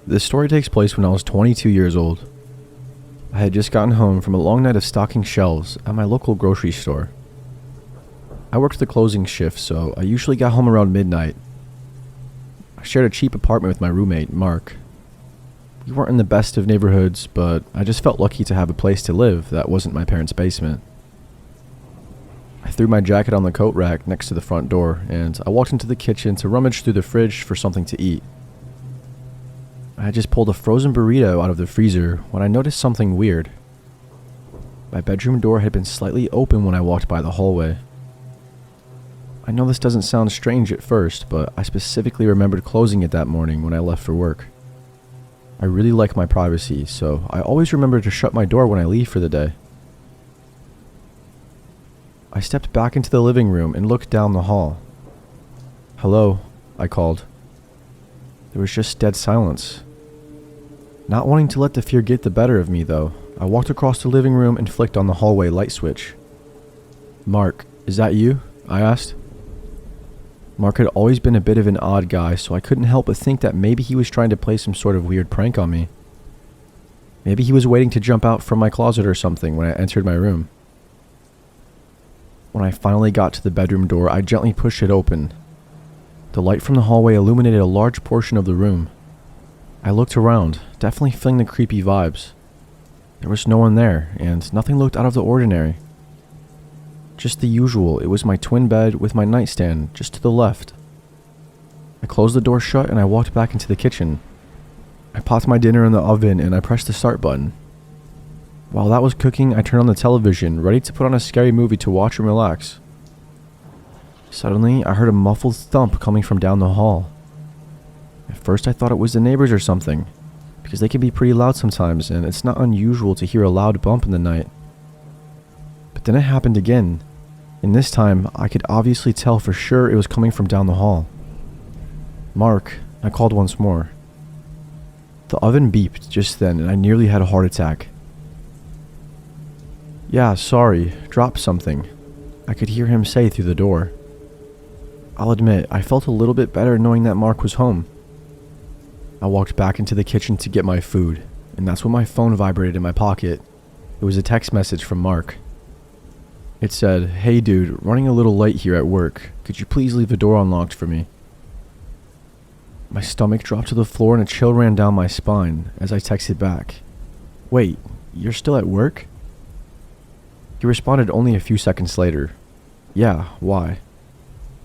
This story takes place when I was 22 years old. I had just gotten home from a long night of stocking shelves at my local grocery store. I worked the closing shift, so I usually got home around midnight. I shared a cheap apartment with my roommate, Mark. We weren't in the best of neighborhoods, but I just felt lucky to have a place to live that wasn't my parents' basement. I threw my jacket on the coat rack next to the front door, and I walked into the kitchen to rummage through the fridge for something to eat. I had just pulled a frozen burrito out of the freezer when I noticed something weird. My bedroom door had been slightly open when I walked by the hallway. I know this doesn't sound strange at first, but I specifically remembered closing it that morning when I left for work. I really like my privacy, so I always remember to shut my door when I leave for the day. I stepped back into the living room and looked down the hall. "Hello," I called. There was just dead silence. Not wanting to let the fear get the better of me, though, I walked across the living room and flicked on the hallway light switch. "Mark, is that you?" I asked. Mark had always been a bit of an odd guy, so I couldn't help but think that maybe he was trying to play some sort of weird prank on me. Maybe he was waiting to jump out from my closet or something when I entered my room. When I finally got to the bedroom door, I gently pushed it open. The light from the hallway illuminated a large portion of the room. I looked around, definitely feeling the creepy vibes. There was no one there, and nothing looked out of the ordinary. Just the usual, it was my twin bed with my nightstand just to the left. I closed the door shut and I walked back into the kitchen. I popped my dinner in the oven and I pressed the start button. While that was cooking, I turned on the television, ready to put on a scary movie to watch and relax. Suddenly, I heard a muffled thump coming from down the hall. At first, I thought it was the neighbors or something, because they can be pretty loud sometimes, and it's not unusual to hear a loud bump in the night. But then it happened again, and this time, I could obviously tell for sure it was coming from down the hall. "Mark," I called once more. The oven beeped just then, and I nearly had a heart attack. "Yeah, sorry, dropped something," I could hear him say through the door. I'll admit, I felt a little bit better knowing that Mark was home. I walked back into the kitchen to get my food, and that's when my phone vibrated in my pocket. It was a text message from Mark. It said, "Hey dude, running a little late here at work. Could you please leave the door unlocked for me?" My stomach dropped to the floor and a chill ran down my spine as I texted back, "Wait, you're still at work?" He responded only a few seconds later. "Yeah, why?"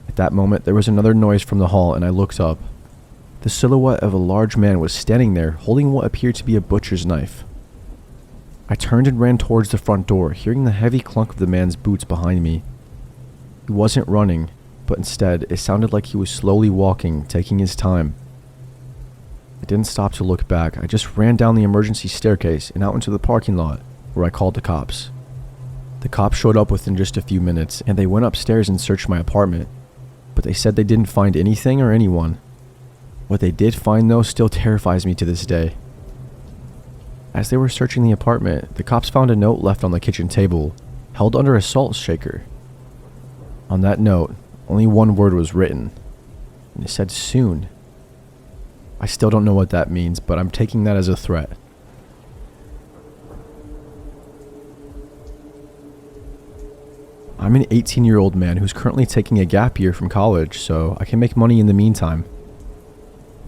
At that moment, there was another noise from the hall and I looked up. The silhouette of a large man was standing there, holding what appeared to be a butcher's knife. I turned and ran towards the front door, hearing the heavy clunk of the man's boots behind me. He wasn't running, but instead, it sounded like he was slowly walking, taking his time. I didn't stop to look back. I just ran down the emergency staircase and out into the parking lot, where I called the cops. The cops showed up within just a few minutes, and they went upstairs and searched my apartment, but they said they didn't find anything or anyone. What they did find, though, still terrifies me to this day. As they were searching the apartment, the cops found a note left on the kitchen table, held under a salt shaker. On that note, only one word was written, and it said "soon." I still don't know what that means, but I'm taking that as a threat. I'm an 18-year-old man who's currently taking a gap year from college, so I can make money in the meantime.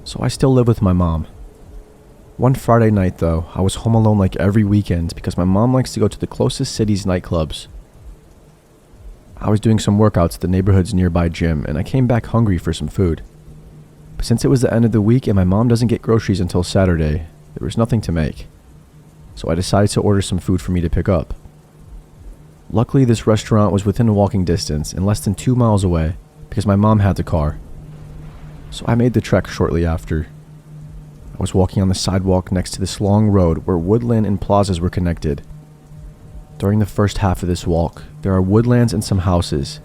So I still live with my mom. One Friday night, though, I was home alone like every weekend because my mom likes to go to the closest city's nightclubs. I was doing some workouts at the neighborhood's nearby gym, and I came back hungry for some food. But since it was the end of the week and my mom doesn't get groceries until Saturday, there was nothing to make. So I decided to order some food for me to pick up. Luckily, this restaurant was within walking distance and less than 2 miles away because my mom had the car. So I made the trek shortly after. I was walking on the sidewalk next to this long road where woodland and plazas were connected. During the first half of this walk, there are woodlands and some houses,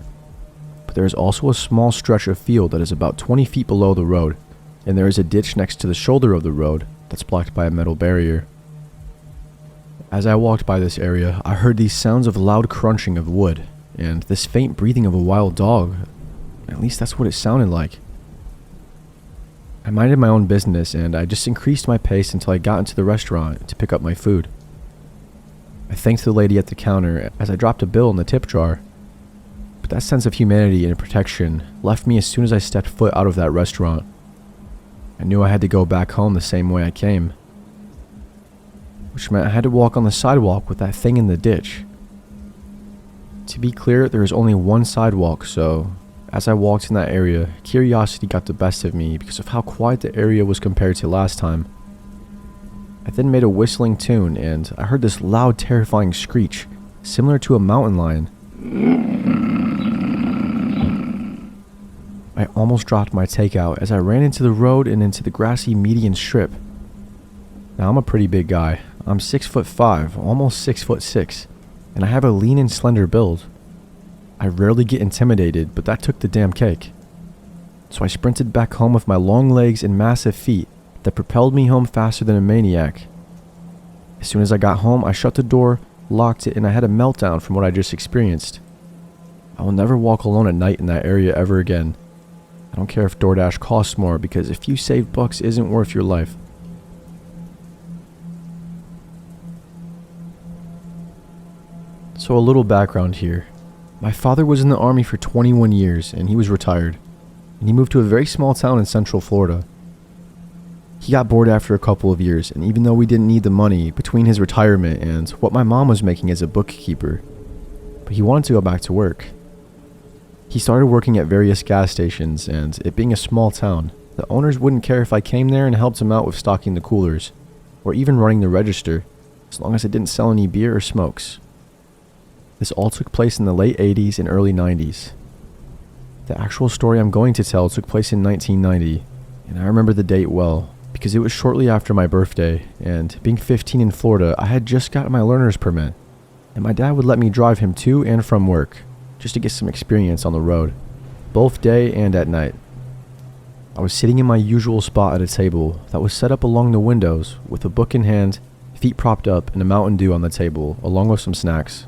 but there is also a small stretch of field that is about 20 feet below the road, and there is a ditch next to the shoulder of the road that's blocked by a metal barrier. As I walked by this area, I heard these sounds of loud crunching of wood, and this faint breathing of a wild dog. At least that's what it sounded like. I minded my own business and I just increased my pace until I got into the restaurant to pick up my food. I thanked the lady at the counter as I dropped a bill in the tip jar. But that sense of humanity and protection left me as soon as I stepped foot out of that restaurant. I knew I had to go back home the same way I came, which meant I had to walk on the sidewalk with that thing in the ditch. To be clear, there is only one sidewalk, so as I walked in that area, curiosity got the best of me because of how quiet the area was compared to last time. I then made a whistling tune and I heard this loud, terrifying screech, similar to a mountain lion. I almost dropped my takeout as I ran into the road and into the grassy median strip. Now I'm a pretty big guy. I'm 6'5", almost 6'6", and I have a lean and slender build. I rarely get intimidated, but that took the damn cake. So I sprinted back home with my long legs and massive feet that propelled me home faster than a maniac. As soon as I got home, I shut the door, locked it, and I had a meltdown from what I just experienced. I will never walk alone at night in that area ever again. I don't care if DoorDash costs more, because a few saved bucks isn't worth your life. So a little background here. My father was in the Army for 21 years and he was retired. And he moved to a very small town in Central Florida. He got bored after a couple of years, and even though we didn't need the money between his retirement and what my mom was making as a bookkeeper, but he wanted to go back to work. He started working at various gas stations, and it being a small town, the owners wouldn't care if I came there and helped him out with stocking the coolers, or even running the register, as long as I didn't sell any beer or smokes. This all took place in the late 80s and early 90s. The actual story I'm going to tell took place in 1990, and I remember the date well, because it was shortly after my birthday, and being 15 in Florida, I had just gotten my learner's permit, and my dad would let me drive him to and from work, just to get some experience on the road, both day and at night. I was sitting in my usual spot at a table that was set up along the windows with a book in hand, feet propped up, and a Mountain Dew on the table, along with some snacks.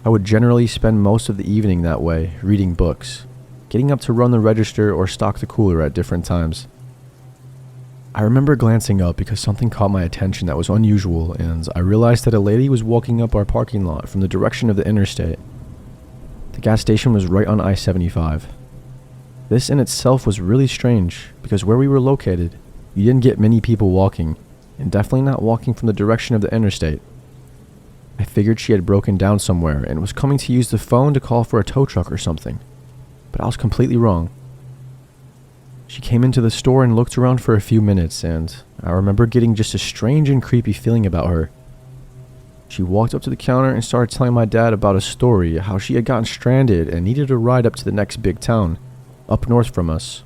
I would generally spend most of the evening that way, reading books, getting up to run the register or stock the cooler at different times. I remember glancing up because something caught my attention that was unusual, and I realized that a lady was walking up our parking lot from the direction of the interstate. The gas station was right on I-75. This in itself was really strange, because where we were located, you didn't get many people walking, and definitely not walking from the direction of the interstate. I figured she had broken down somewhere and was coming to use the phone to call for a tow truck or something, but I was completely wrong. She came into the store and looked around for a few minutes, and I remember getting just a strange and creepy feeling about her. She walked up to the counter and started telling my dad about a story, how she had gotten stranded and needed a ride up to the next big town, up north from us.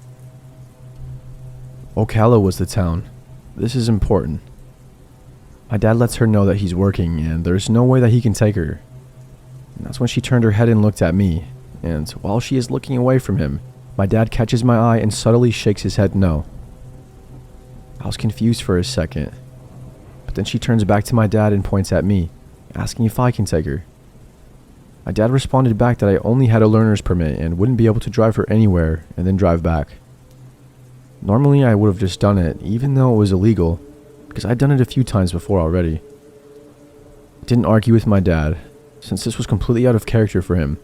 Ocala was the town. This is important. My dad lets her know that he's working and there's no way that he can take her. And that's when she turned her head and looked at me, and while she is looking away from him, my dad catches my eye and subtly shakes his head no. I was confused for a second, but then she turns back to my dad and points at me, asking if I can take her. My dad responded back that I only had a learner's permit and wouldn't be able to drive her anywhere and then drive back. Normally I would have just done it, even though it was illegal, because I'd done it a few times before already. I didn't argue with my dad, since this was completely out of character for him.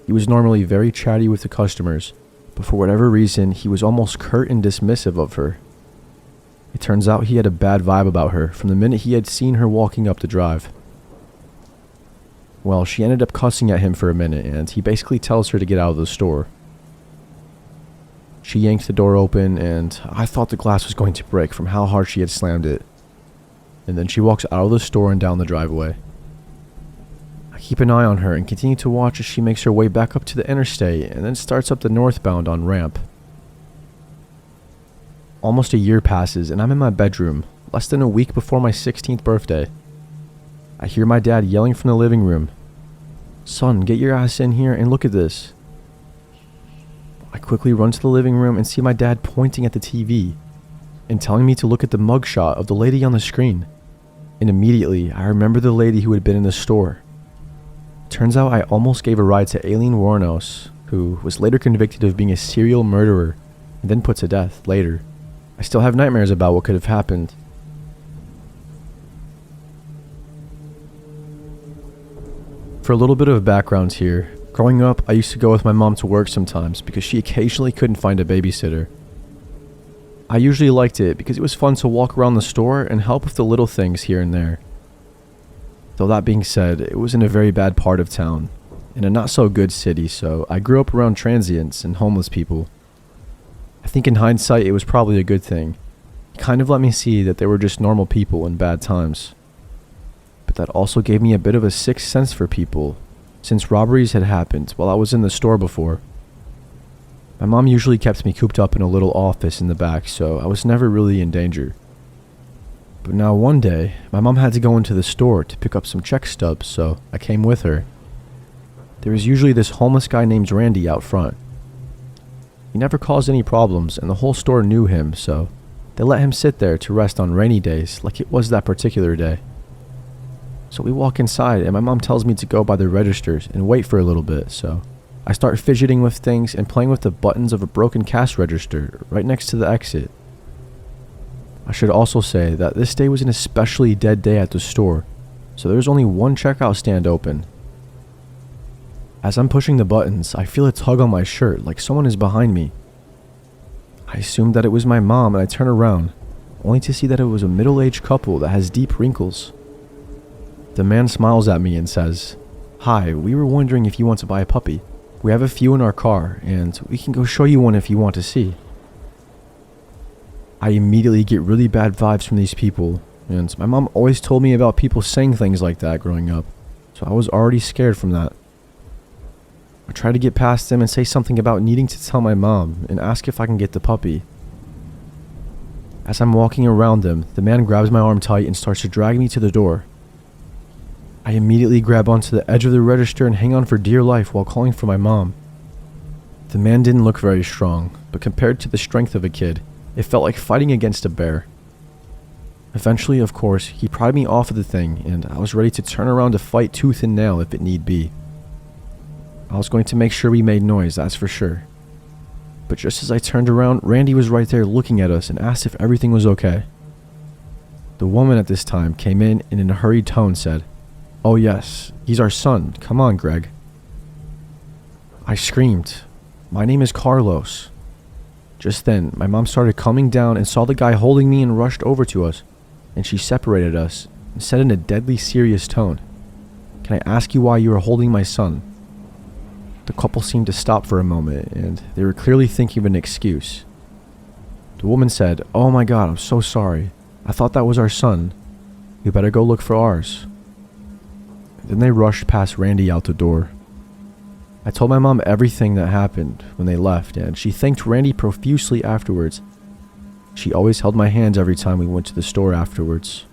He was normally very chatty with the customers, but for whatever reason, he was almost curt and dismissive of her. It turns out he had a bad vibe about her from the minute he had seen her walking up the drive. Well, she ended up cussing at him for a minute, and he basically tells her to get out of the store. She yanked the door open, and I thought the glass was going to break from how hard she had slammed it. And then she walks out of the store and down the driveway. I keep an eye on her and continue to watch as she makes her way back up to the interstate and then starts up the northbound on ramp. Almost a year passes and I'm in my bedroom, less than a week before my 16th birthday. I hear my dad yelling from the living room, "Son, get your ass in here and look at this." I quickly run to the living room and see my dad pointing at the TV and telling me to look at the mugshot of the lady on the screen. And immediately, I remember the lady who had been in the store. Turns out I almost gave a ride to Aileen Wuornos, who was later convicted of being a serial murderer and then put to death later. I still have nightmares about what could have happened. For a little bit of background here, growing up, I used to go with my mom to work sometimes because she occasionally couldn't find a babysitter. I usually liked it because it was fun to walk around the store and help with the little things here and there. Though that being said, it was in a very bad part of town, in a not so good city, so I grew up around transients and homeless people. I think in hindsight it was probably a good thing. It kind of let me see that they were just normal people in bad times. But that also gave me a bit of a sixth sense for people, since robberies had happened while I was in the store before. My mom usually kept me cooped up in a little office in the back, so I was never really in danger. But now one day, my mom had to go into the store to pick up some check stubs, so I came with her. There was usually this homeless guy named Randy out front. He never caused any problems, and the whole store knew him, so they let him sit there to rest on rainy days like it was that particular day. So we walk inside, and my mom tells me to go by the registers and wait for a little bit, so I start fidgeting with things and playing with the buttons of a broken cash register right next to the exit. I should also say that this day was an especially dead day at the store, so there was only one checkout stand open. As I'm pushing the buttons, I feel a tug on my shirt like someone is behind me. I assumed that it was my mom, and I turn around, only to see that it was a middle-aged couple that has deep wrinkles. The man smiles at me and says, "Hi, we were wondering if you want to buy a puppy. We have a few in our car, and we can go show you one if you want to see." I immediately get really bad vibes from these people, and my mom always told me about people saying things like that growing up, so I was already scared from that. I try to get past them and say something about needing to tell my mom and ask if I can get the puppy. As I'm walking around them, the man grabs my arm tight and starts to drag me to the door. I immediately grab onto the edge of the register and hang on for dear life while calling for my mom. The man didn't look very strong, but compared to the strength of a kid, it felt like fighting against a bear. Eventually, of course, he pried me off of the thing, and I was ready to turn around to fight tooth and nail if it need be. I was going to make sure we made noise, that's for sure. But just as I turned around, Randy was right there looking at us and asked if everything was okay. The woman at this time came in and in a hurried tone said, "Oh yes, he's our son. Come on, Greg." I screamed, "My name is Carlos." Just then, my mom started coming down and saw the guy holding me and rushed over to us, and she separated us and said in a deadly serious tone, "Can I ask you why you are holding my son?" The couple seemed to stop for a moment, and they were clearly thinking of an excuse. The woman said, "Oh my God, I'm so sorry. I thought that was our son. You better go look for ours." Then they rushed past Randy out the door. I told my mom everything that happened when they left, and she thanked Randy profusely afterwards. She always held my hands every time we went to the store afterwards.